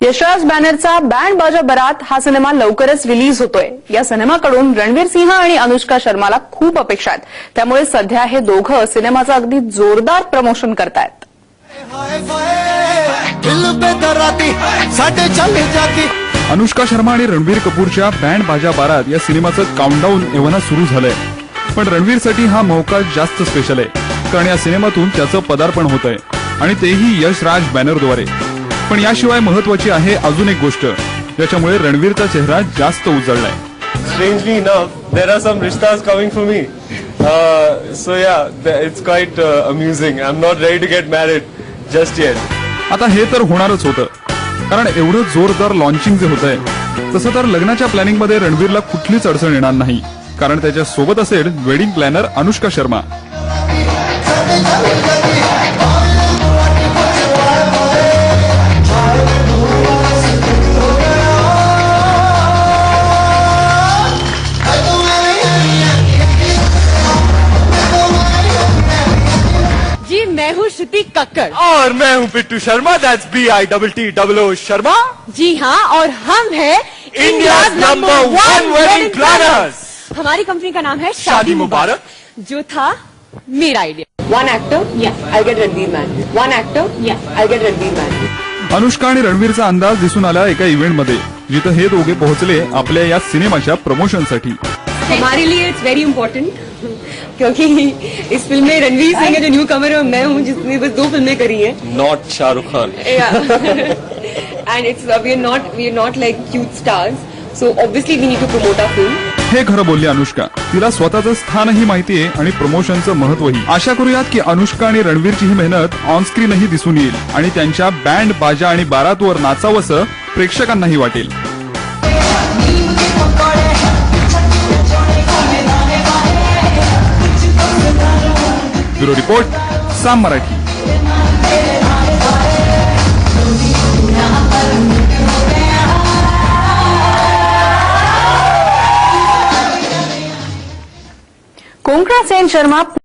Yashraj बॅनरचा band बाजा बारात हा cinema लवकरच रिलीज होतोय। या सिनेमाकडून रणवीर सिंह आणि अनुष्का शर्माला खूप अपेक्षा आहेत, त्यामुळे सध्या हे दोघं सिनेमाचं अगदी जोरदार प्रमोशन करतायत। अनुष्का शर्मा आणि रणबीर कपूरच्या बँड बाजा बारात या सिनेमाचं काउंटडाऊन एव्हाना सुरू झालंय। पण रणवीरसाठी हा मौका जास्त स्पेशल आहे, कारण या सिनेमातून त्याचं पदार्पण होत आहे आणि तेही यशराज बॅनरद्वारे। पण याशिवाय महत्त्वाची आहे अजून एक गोष्ट, ज्याच्यामुळे रणवीरचा चेहरा जास्त उजळलाय। Strangely enough, there are some rishtas coming for me. So yeah, it's quite amusing. I'm not ready to get married just yet. आता हे तर होणारच होतं, कारण एवढं जोरदार लॉन्चिंग जे होतंय, तसं तर लग्नाच्या प्लॅनिंग मध्ये रणवीरला कुठलीच अडचण येणार नाही, कारण त्याच्या सोबत असेल वेडिंग प्लॅनर अनुष्का शर्मा। जी मैं हूँ श्रुति कक्कड़ और मैं हूँ पिट्टू शर्मा, that's BITTOO शर्मा। जी हाँ, और हम हैं India's number one wedding planners। हमारी कंपनी का नाम है शादी मुबारक। जो था मेरा idea. One actor, yes I get Ranveer man. One actor, yes I get Ranveer man. Anushka आणि रणवीरचा अंदाज दिसून आला एका इव्हेंटमध्ये, जिथं हे दोघे पोहोचले आपल्या या सिनेमाच्या प्रमोशनसाठी। हमारे लिए इट्स वेरी इंपॉर्टेंट, क्योंकि इस फिल्म में रणवीर सिंह है जो न्यू कमर है और मैं हूँ जिसने बस 2 फिल्में करी हैं। Not Shahrukh Khan. And it's we are not like cute stars, so obviously we need to promote our film. हे खरं बोलली अनुष्का, तिला स्वतःचं स्थानही माहितीये आणि प्रमोशनचं महत्वही। आशा करूयात की अनुष्का आणि रणवीरची ही मेहनत ऑन स्क्रीनही दिसून येईल आणि त्यांच्या बँड बाजा आणि बारातवर नाचावंसं प्रेक्षकांनाही वाटेल। Bureau report, Saam Marathi. कोंकणा सेन शर्मा